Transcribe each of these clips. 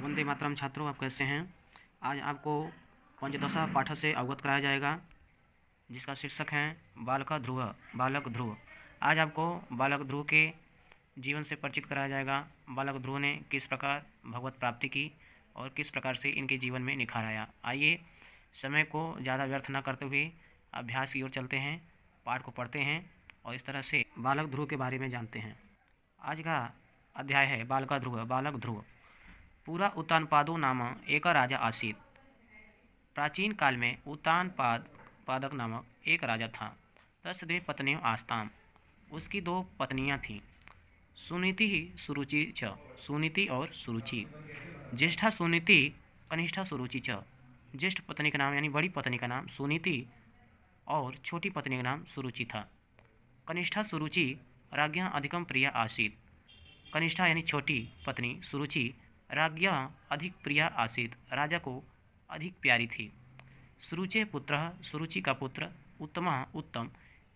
वंदे मातरम छात्रों, आप कैसे हैं। आज आपको पंचदशा पाठ से अवगत कराया जाएगा, जिसका शीर्षक है बालक ध्रुव। आज आपको बालक ध्रुव के जीवन से परिचित कराया जाएगा। बालक ध्रुव ने किस प्रकार भगवत प्राप्ति की और किस प्रकार से इनके जीवन में निखार आया। आइए समय को ज़्यादा व्यर्थ न करते हुए अभ्यास की ओर चलते हैं, पाठ को पढ़ते हैं और इस तरह से बालक ध्रुव के बारे में जानते हैं। आज का अध्याय है बालक ध्रुव। पूरा उत्तानपादो नाम एक राजा आसीत। प्राचीन काल में पादक नामक एक राजा था। तस् द्वे पत्नियों आस्ताम। उसकी दो पत्नियां थीं। सुनीति ही सुरुचि च। सुनीति और सुरुचि। ज्येष्ठा सुनीति कनिष्ठा सुरुचि च। ज्येष्ठ पत्नी का नाम यानी बड़ी पत्नी का नाम सुनीति और छोटी पत्नी का नाम सुरुचि था। कनिष्ठा सुरुचि राज्ञा अधिकम प्रिया आसीत। कनिष्ठा यानी छोटी पत्नी सुरुचि राज्ञा अधिक प्रिया आसीत, राजा को अधिक प्यारी थी। सुरुचे पुत्र सुरुचि का पुत्र उत्तम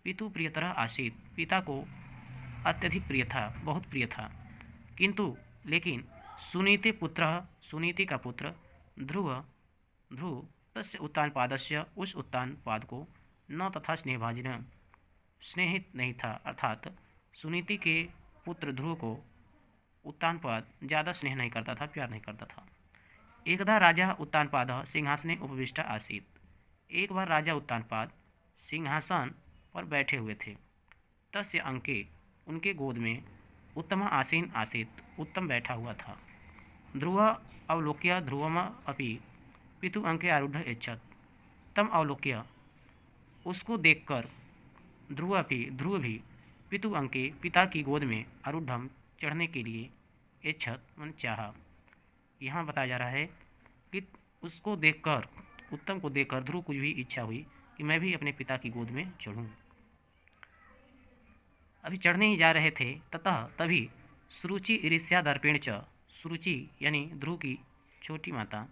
पितु प्रियतर आसीत, पिता को अत्यधिक प्रिय था, बहुत प्रिय था। किंतु लेकिन सुनीति पुत्र सुनीति का पुत्र ध्रुव तस्य उत्तानपादस्य उस उत्तानपाद को न तथा स्नेहभाजन स्नेहित नहीं था, अर्थात सुनीति के पुत्र ध्रुव को उत्तानपाद ज़्यादा स्नेह नहीं करता था, प्यार नहीं करता था। एकदा राजा उत्तानपाद सिंहासने उपविष्ट आसीत। एक बार राजा उत्तानपाद सिंहासन पर बैठे हुए थे। तस्य अंके उनके गोद में उत्तम आसीन आसीत, उत्तम बैठा हुआ था। ध्रुव अवलोक्य ध्रुवम अपि पितु अंके आरूढ़ इच्छत। तम अवलोक्य उसको देखकर ध्रुव भी पितु अंके पिता की गोद में आरूढ़ चढ़ने के लिए इच्छत मन चाहा। यहाँ बताया जा रहा है कि उसको देखकर उत्तम को देखकर ध्रुव को भी इच्छा हुई कि मैं भी अपने पिता की गोद में चढ़ूं। अभी चढ़ने ही जा रहे थे, तभी सुरुचि ईर्ष्या दर्पेण च। सुरुचि यानी ध्रुव की छोटी माता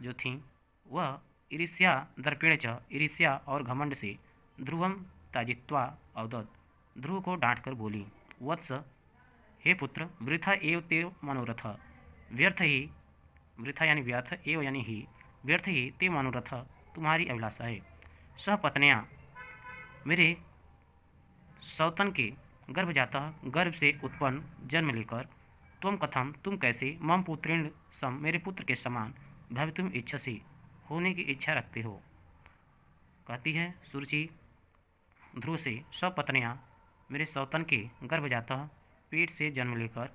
जो थी, वह ईर्ष्या दर्पेण च ईर्ष्या और घमंड से ध्रुवम ताजित्वा अवदत, ध्रुव को डांट कर बोली, वत्स हे पुत्र, वृथा एव ते मनोरथ, व्यर्थ ही वृथा यानी व्यर्थ, एव यानी ही व्यर्थ ही ते मनोरथ, तुम्हारी अभिलाषा है। सह पत्नियाँ मेरे सौतन के गर्भ से उत्पन्न जन्म लेकर त्वम कथम तुम कैसे मम पुत्रेण सम मेरे पुत्र के समान भवितुम इच्छसी होने की इच्छा रखते हो। कहती है सुरुचि ध्रुव से, सब पत्नियाँ मेरे सौतन के गर्भजातः पेट से जन्म लेकर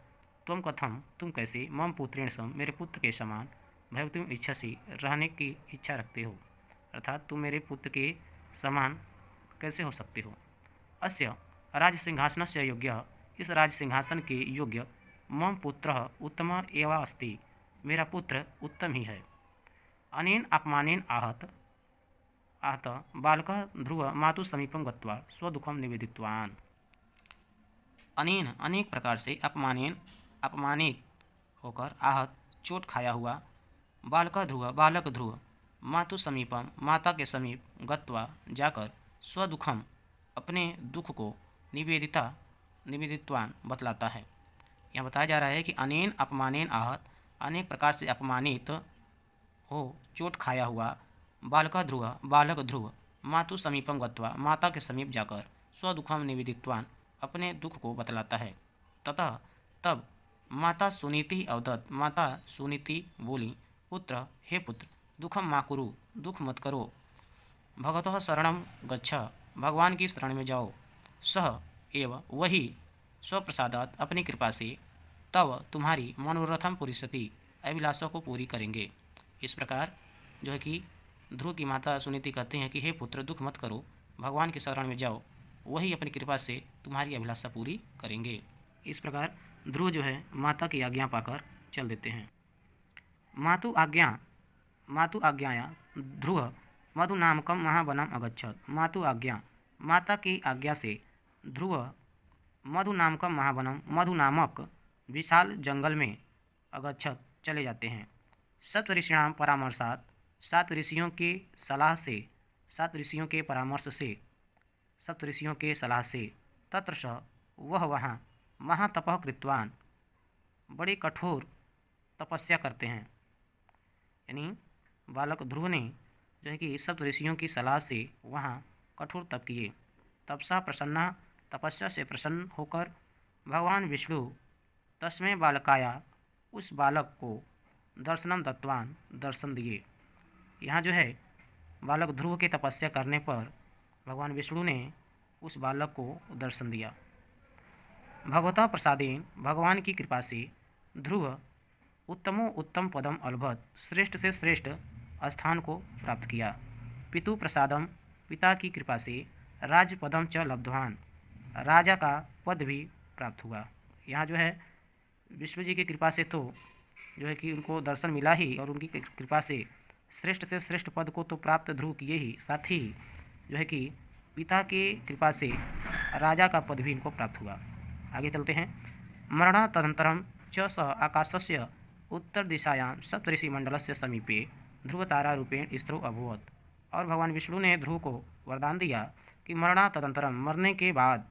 त्वम कथम तुम कैसे मम पुत्रेण सम मेरे पुत्र के समान भवितुम इच्छसी रहने की इच्छा रखते हो, अर्थात तुम मेरे पुत्र के समान कैसे हो सकते हो। अस्य राज सिंहासन से योग्य, इस राज सिंहासन के योग्य मम पुत्र उत्तम एवा अस्ति, मेरा पुत्र उत्तम ही है। अनेन अपमानेन आहत बालक ध्रुव मातु समीपम गत्वा स्वदुखम निवेदितवान। अनेन अनेक प्रकार से अपमानित होकर आहत चोट खाया हुआ बालक ध्रुव मातु समीपम माता के समीप गत्वा जाकर स्वदुखम अपने दुख को निवेदितवान बतलाता है। यह बताया जा रहा है कि अनेन अपमानेन आहत, अनेक प्रकार से अपमानित हो चोट खाया हुआ बालक ध्रुव मातु समीपम गत्वा माता के समीप जाकर स्वदुखम निवेदितवान अपने दुख को बतलाता है। ततः तब माता सुनीति अवदत, माता सुनीति बोली, पुत्र हे पुत्र, दुखम मा कुरु, दुख मत करो, भगवतः शरणम गच्छ, भगवान की शरण में जाओ, सह एव वही स्वप्रसादात अपनी कृपा से तव तुम्हारी मनोरथम पुरिसति अभिलाषा को पूरी करेंगे। इस प्रकार जो है कि ध्रुव की माता सुनीति कहते हैं कि हे पुत्र, दुख मत करो, भगवान की शरण में जाओ, वही अपनी कृपा से तुम्हारी अभिलाषा पूरी करेंगे। इस प्रकार ध्रुव जो है माता की आज्ञा पाकर चल देते हैं। मातु आज्ञाया ध्रुव मधु नामकम महावनम अगच्छत। मातु आज्ञा, माता की आज्ञा से ध्रुव मधु नामकम महावनम, मधु नामक विशाल जंगल में अगच्छत चले जाते हैं। सप्तऋषिणाम परामर्शात, सात ऋषियों के सलाह से, सात ऋषियों के परामर्श से, सप्त ऋषियों के सलाह से तत्र वह वहाँ महातपः कृतवान, बड़े कठोर तपस्या करते हैं। यानी बालक ध्रुव ने जो है कि सप्त ऋषियों की सलाह से वहाँ कठोर तप किए। तपसा प्रसन्ना, तपस्या से प्रसन्न होकर भगवान विष्णु तस्मै बालकाया, उस बालक को दर्शनम दत्तवान, दर्शन दिए। यहाँ जो है बालक ध्रुव के तपस्या करने पर भगवान विष्णु ने उस बालक को दर्शन दिया। भगवता प्रसादेन, भगवान की कृपा से ध्रुव उत्तमो उत्तम पदम अलभत, श्रेष्ठ से श्रेष्ठ स्थान को प्राप्त किया। पितु प्रसादम, पिता की कृपा से राज पदम च लब्धवान, राजा का पद भी प्राप्त हुआ। यहाँ जो है विष्णु जी की कृपा से तो जो है कि उनको दर्शन मिला ही, और उनकी कृपा से श्रेष्ठ से श्रेष्ठ पद को तो प्राप्त ध्रुव किए ही, साथ ही जो है कि पिता की कृपा से राजा का पद भी इनको प्राप्त हुआ। आगे चलते हैं। मरणा तदंतरम च स आकाशस्य उत्तर दिशायां सप्तऋषि मंडलस्य समीपे ध्रुवतारा रूपेण स्थिरो अभवत। और भगवान विष्णु ने ध्रुव को वरदान दिया कि मरणा तदंतरम, मरने के बाद,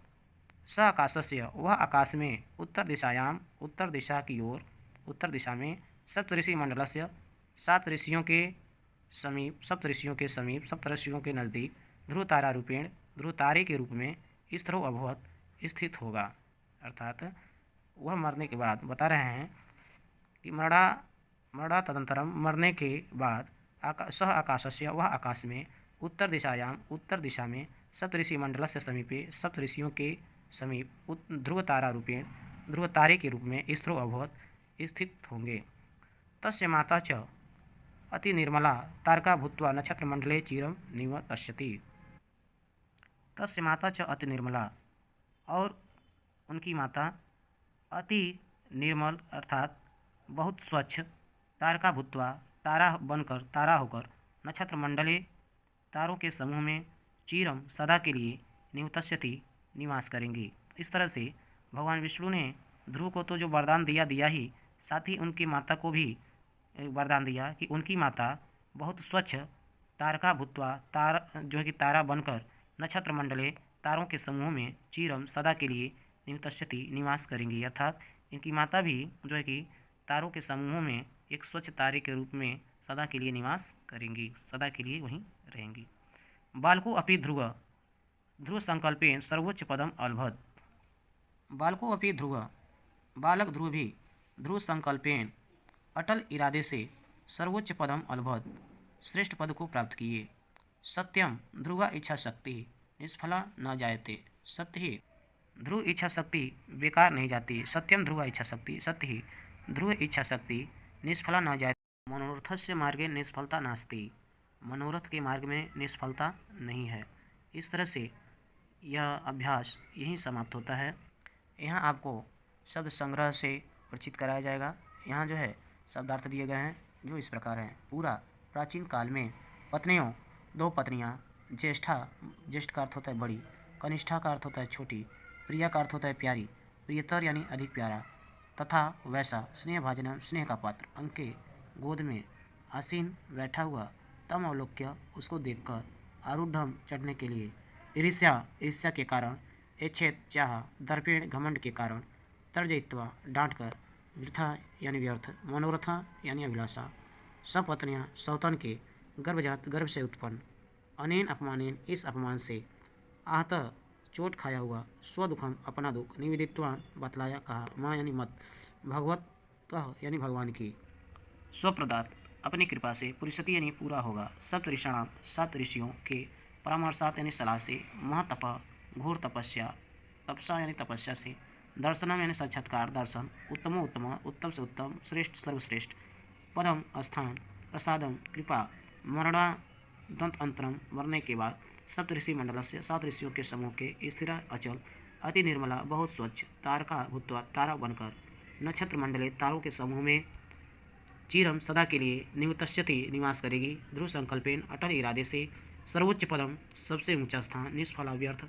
स आकाशस्य, वह आकाश में, उत्तर दिशायाम, उत्तर दिशा की ओर, उत्तर दिशा में, सप्तऋषि मंडलस्य, सात ऋषियों के समीप, सप्तऋषियों के समीप, सप्तऋषियों के नज़दीक, ध्रुव तारा रूपेण, ध्रुव तारे के रूप में, स्थिरो अभवत, स्थित होगा। अर्थात वह मरने के बाद बता रहे हैं कि मरणा तदंतरम, मरने के बाद, सह आकाशस्य, वह आकाश में, उत्तर दिशायाम, उत्तर दिशा में, सप्तऋषि मंडलस्य समीपे, सप्तऋषियों के समीप, ध्रुव तारा रूपेण, ध्रुव तारे के रूप में, स्थिरो अभवत, स्थित होंगे। तस्य माता च अति निर्मला तारका भूत्वा नक्षत्र मंडले चिरम निवतष्यति। तस्य माता च अति निर्मला, और उनकी माता अति निर्मल अर्थात बहुत स्वच्छ, तारका भूत्वा, तारा बनकर, तारा होकर, नक्षत्र मंडले, तारों के समूह में, चिरम सदा के लिए, निवतष्यति निवास करेंगी। इस तरह से भगवान विष्णु ने ध्रुव को तो जो वरदान दिया ही, साथ ही उनकी माता को भी वरदान दिया कि उनकी माता बहुत स्वच्छ, तारका भूत्वा, जो है कि तारा बनकर, नक्षत्र मंडले, तारों के समूह में, चिरम सदा के लिए, निवतष्यति निवास करेंगी। अर्थात इनकी माता भी जो है कि तारों के समूह में एक स्वच्छ तारे के रूप में सदा के लिए निवास करेंगी, सदा के लिए वहीं रहेंगी। बालको अपि ध्रुव, ध्रुव संकल्पेन सर्वोच्च पदम अलभत। बालको अपि ध्रुव, बालक ध्रुव भी ध्रुव संकल्पेन, अटल इरादे से, सर्वोच्च पदम अलभत, श्रेष्ठ पद को प्राप्त किए। सत्यम ध्रुवा इच्छा शक्ति निष्फला न जायते, सत्य ही ध्रुव इच्छा शक्ति बेकार नहीं जाती। सत्यम ध्रुवा इच्छा शक्ति, सत्य ही ध्रुव इच्छा शक्ति निष्फला न जायते। मनोरथस्य मार्गे निष्फलता नास्ति, मनोरथ के मार्ग में निष्फलता नहीं है। इस तरह से यह अभ्यास यहीं समाप्त होता है। यहाँ आपको शब्द संग्रह से परिचित कराया जाएगा। यहाँ जो है शब्दार्थ दिए गए हैं जो इस प्रकार हैं। पूरा प्राचीन काल में पत्नियों, दो पत्नियाँ, ज्येष्ठा, ज्येष्ठ का अर्थ होता है बड़ी, कनिष्ठा का अर्थ होता है छोटी, प्रिया का अर्थ होता है प्यारी, प्रियतर यानी अधिक प्यारा, तथा वैसा, स्नेह भाजनम, स्नेह का पात्र, अंके, गोद में, आसीन, बैठा हुआ, तम अवलोक्य, उसको देखकर, आरूढ़म, चढ़ने के लिए, ईर्ष्या, ईर्ष्या के कारण, एच्छेद, चाह, दर्पेण, घमंड के कारण, तर्जयित्वा, डांट कर, वृथा यानी व्यर्थ, मनोरथा यानी अभिलाषा, सपत्नियाँ, सौतन के, गर्भजात, गर्भ से उत्पन्न, अनेन अपमानेन, इस अपमान से, आहत, चोट खाया हुआ, स्वदुखम, अपना दुख, निवेदित्वान, बतलाया, कहा, माँ यानी मत, भगवत यानी भगवान की, स्वप्रदात, अपनी कृपा से, पुरुषति यानी पूरा होगा, सप्त ऋषाणाम, सात ऋषियों के, परामर्शात यानी सलाह से, महातप, घोर तपस्या, तपसा यानी तपस्या से, दर्शनम यानी साक्षात्कार, दर्शन, उत्तमो उत्तम, उत्तम से उत्तम, श्रेष्ठ सर्वश्रेष्ठ, पदम स्थान, प्रसादम कृपा, मरणा दंत अंतरम, मरने के बाद, सप्त ऋषि मंडल से, सात ऋषियों के समूह के, स्थिर अचल, अति निर्मला, बहुत स्वच्छ, तारका भूत्वा, तारा बनकर, नक्षत्र मंडले, तारों के समूह में, चिरम सदा के लिए, निवतष्यति निवास करेगी, ध्रुव संकल्पेन, अटल इरादे से, सर्वोच्च पदम, सबसे ऊंचा स्थान, निष्फला व्यर्थ,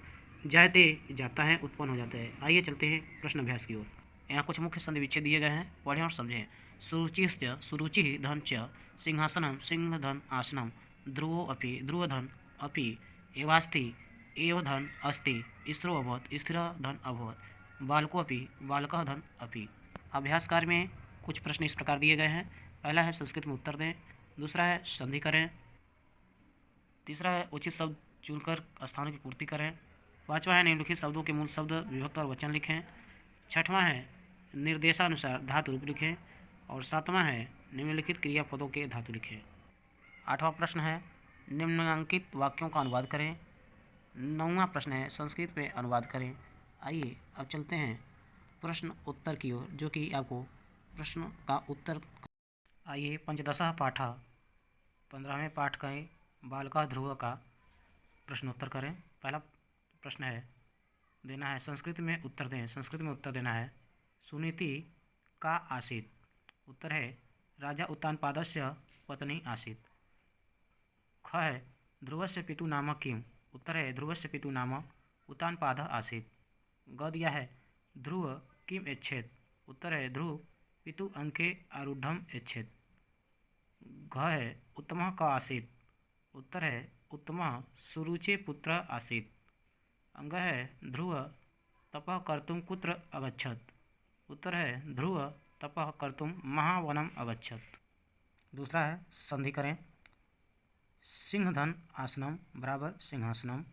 जायते जाता है, उत्पन्न हो जाता है। आइए चलते हैं प्रश्न अभ्यास की ओर। यहाँ कुछ मुख्य संधि विच्छेद दिए गए हैं, पढ़ें और समझें। सुरुचिश्च, सुरुचि धन च, सिंहासनम, सिंहधन आसनम, ध्रुवो अपि, ध्रुवधन अपि, एवास्ति, एवधन अस्ति, स्थिरो अभवत, स्थिर धन अभवत, बालको अपि, बालकः धन अपि। अभ्यास कार्य में कुछ प्रश्न इस प्रकार दिए गए हैं। पहला है संस्कृत में उत्तर दें, दूसरा है संधि करें, तीसरा है उचित शब्द चुनकर स्थानों की पूर्ति करें, पांचवा है निम्नलिखित शब्दों के मूल शब्द विभक्त और वचन लिखें, छठवां है निर्देशानुसार धातु रूप लिखें और सातवां है निम्नलिखित क्रियापदों के धातु लिखें। आठवां प्रश्न है निम्नांकित वाक्यों का अनुवाद करें। नौवां प्रश्न है संस्कृत में अनुवाद करें। आइए अब चलते हैं प्रश्न उत्तर की ओर, जो कि आपको प्रश्न का उत्तर। आइए पंचदशः पाठः 15वें पाठ का बालका ध्रुव का प्रश्नोत्तर करें। पहला प्रश्न है देना है संस्कृत में उत्तर दें। संस्कृत में उत्तर देना है सुनीति का आसीत्। उत्तर है राजा उत्तानपादस्य पत्नी आसीत्। ख है ध्रुवस्य पितु नाम किम। उत्तर है ध्रुवस्य पितु नाम उत्तानपादः आसीत्। ग दिया है ध्रुव किम एच्छेत्। उत्तर है ध्रुव पितु अंके आरूढ़म एच्छेत्। घ है उत्तमः क आसीत्। उत्तर है उत्तमः सुरुचे पुत्र आसीत्। अंग है ध्रुव तपः कर्तुं कुत्र अगच्छत्। उत्तर है ध्रुव तपः कर्तुं महावनम अगच्छत्। दूसरा है संधि करें। सिंहधन आसनम बराबर सिंहासनम।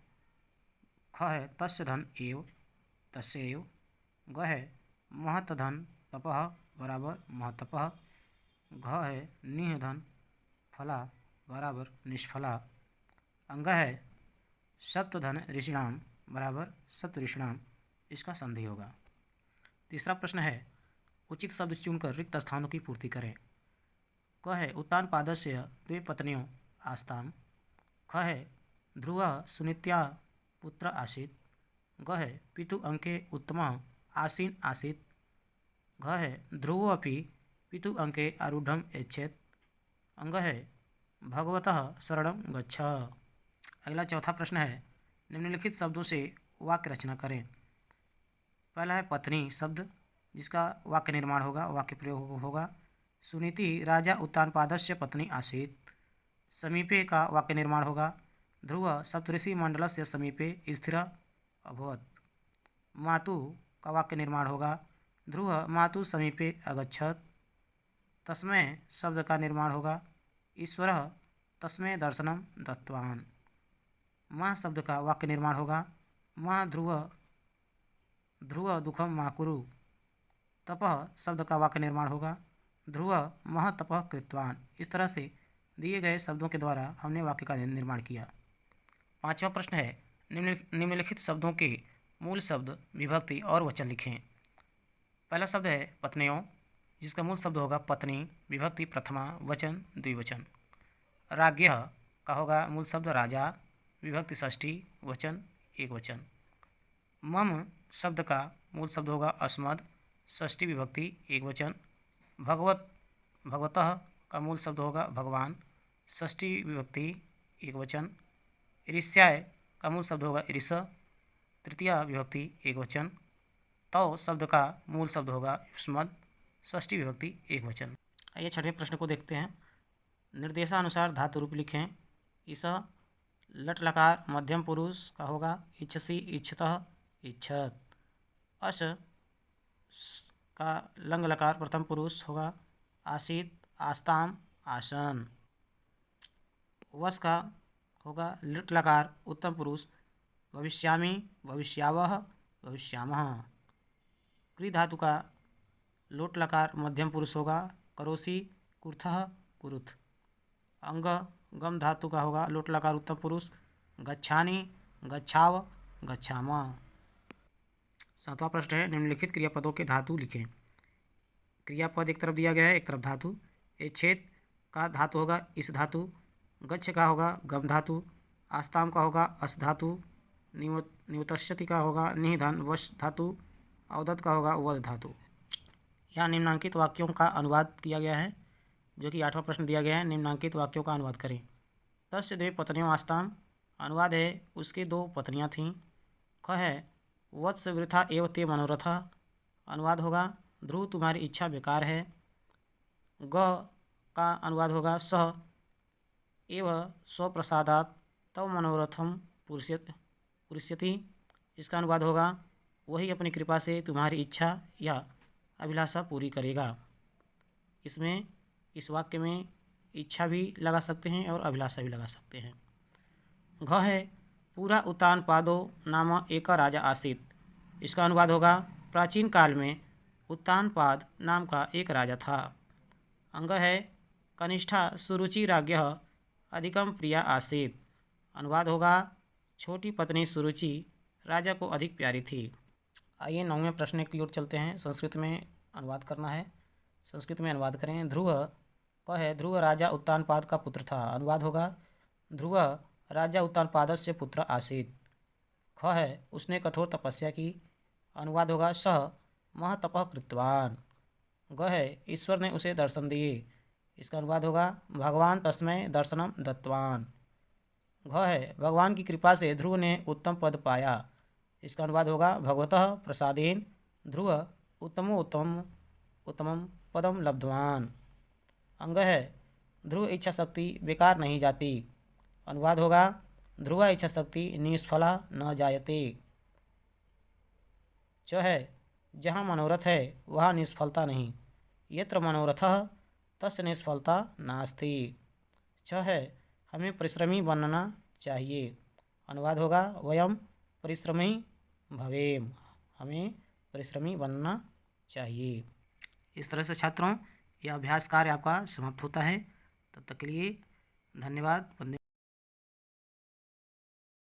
ख है तस्य धन एव तस्य एव। ग है महत धन तपः बराबर महतपः। घ है निह धन फला बराबर निष्फला। अंग है सप्तधन ऋषिणाम बराबर सप्त ऋषिणाम। इसका संधि होगा। तीसरा प्रश्न है उचित शब्द चुनकर रिक्त स्थानों की पूर्ति करें। क है उत्तानपादस्य द्वे पत्नियों आस्ताम। ख है ध्रुवः सुनीत्या पुत्र आसीत्। ग है पितु अंके उत्तमः आसीन आसीत्। घ है ध्रुवो अपि पितु अंके आरूढ़म एच्छेत्। अंग है भगवतः शरणं गच्छ। अगला चौथा प्रश्न है निम्नलिखित शब्दों से वाक्य रचना करें। पहला है पत्नी शब्द, जिसका वाक्य निर्माण होगा, वाक्य प्रयोग होगा सुनीति राजा उत्तानपादस्य पत्नी आसीत्। समीपे का वाक्य निर्माण होगा ध्रुव सप्तऋषि मंडलस्य समीपे स्थिर अभवत्। मातुः का वाक्य निर्माण होगा ध्रुव मातुः समीपे अगच्छत्। तस्मै शब्द का निर्माण होगा ईश्वरः तस्मै दर्शनं दत्तवान्। माँ शब्द का वाक्य निर्माण होगा माँ ध्रुव दुखम मा कुरु। तपः शब्द का वाक्य निर्माण होगा ध्रुव महतपः कृतवान्। इस तरह से दिए गए शब्दों के द्वारा हमने वाक्य का निर्माण किया। पांचवा प्रश्न है निम्नलिखित शब्दों के मूल शब्द विभक्ति और वचन लिखें। पहला शब्द है पत्नियों, जिसका मूल शब्द होगा पत्नी, विभक्ति प्रथमा, वचन द्विवचन। राज्ञः का होगा मूल शब्द राजा, विभक्ति षष्ठी, वचन एक वचन। मम शब्द का मूल शब्द होगा अस्मद, षष्ठी विभक्ति एक वचन। भगवतः का मूल शब्द होगा भगवान, षष्ठी विभक्ति एक वचन। ईर्ष्याय का मूल शब्द होगा ईर्ष, तृतीया विभक्ति एक वचन। तौ शब्द का मूल शब्द होगा युष्मद, षष्ठी विभक्ति एक वचन। आइए छठवें प्रश्न को देखते हैं। निर्देशानुसार धातु रूप लिखें। इस लट लकार मध्यम पुरुष का होगा इच्छसि इच्छतः इच्छत। अश का लंग लकार प्रथम पुरुष होगा आसीत आस्ताम आसन। वस का होगा लिट लकार उत्तम पुरुष भविष्यामि भविष्यावः भविष्यामः। क्री धातु का लोट लकार मध्यम पुरुष होगा करोसि कुर्थः कुरुथ। अंग गम धातु का होगा लोट लकार उत्तम पुरुष गच्छानि गच्छाव गच्छामः। सातवां प्रश्न है निम्नलिखित क्रियापदों के धातु लिखें। क्रियापद एक तरफ दिया गया है, एक तरफ धातु। एच्छेद का धातु होगा इस धातु। गच्छ का होगा गम धातु। आस्ताम का होगा अस धातु। निवतष्यति का होगा निधन वश धातु। अवदत का होगा वद धातु। यहाँ निम्नांकित वाक्यों का अनुवाद किया गया है, जो कि आठवां प्रश्न दिया गया है। निम्नांकित वाक्यों का अनुवाद करें। तस्य द्वे पत्नियों आस्ताम, अनुवाद है उसके दो पत्नियां थीं। ख है वत्स वृथा एव ते मनोरथ, अनुवाद होगा ध्रुव तुम्हारी इच्छा बेकार है। ग का अनुवाद होगा सह एव स्वप्रसादात् तव मनोरथम पुरुष्यति, इसका अनुवाद होगा वही अपनी कृपा से तुम्हारी इच्छा या अभिलाषा पूरी करेगा। इसमें इस वाक्य में इच्छा भी लगा सकते हैं और अभिलाषा भी लगा सकते हैं। घ है पूरा उतान पादो नाम एक राजा आसीत। इसका अनुवाद होगा प्राचीन काल में उत्तानपाद नाम का एक राजा था। अंग है कनिष्ठा सुरुचि राज्ञः अधिकम प्रिया आसीत। अनुवाद होगा छोटी पत्नी सुरुचि राजा को अधिक प्यारी थी। आइए 9वें प्रश्न की ओर चलते हैं। संस्कृत में अनुवाद करना है। संस्कृत में अनुवाद करें। ध्रुव क है ध्रुव राजा उत्तानपाद का पुत्र था। अनुवाद होगा ध्रुव राजा उत्तानपादस्य पुत्र आसीत। ख है उसने कठोर तपस्या की। अनुवाद होगा सह महतपः कृतवान। ग है ईश्वर ने उसे दर्शन दिए। इसका अनुवाद होगा भगवान तस्मै दर्शनम दत्तवान। घ है भगवान की कृपा से ध्रुव ने उत्तम पद पाया। इसका अनुवाद होगा भगवतः प्रसादेन ध्रुव उत्तमम पदम लब्धवान। अंग है ध्रुव इच्छा शक्ति बेकार नहीं जाती। अनुवाद होगा ध्रुव इच्छा शक्ति निष्फला न जायते। च है जहाँ मनोरथ है वहाँ निष्फलता नहीं। यत्र मनोरथः तस्य निष्फलता नास्ति। छ है हमें परिश्रमी बनना चाहिए। अनुवाद होगा वयम परिश्रमी भवेम। हमें परिश्रमी बनना चाहिए। इस तरह से छात्रों यह अभ्यास कार्य आपका समाप्त होता है। तब तक के लिए धन्यवाद।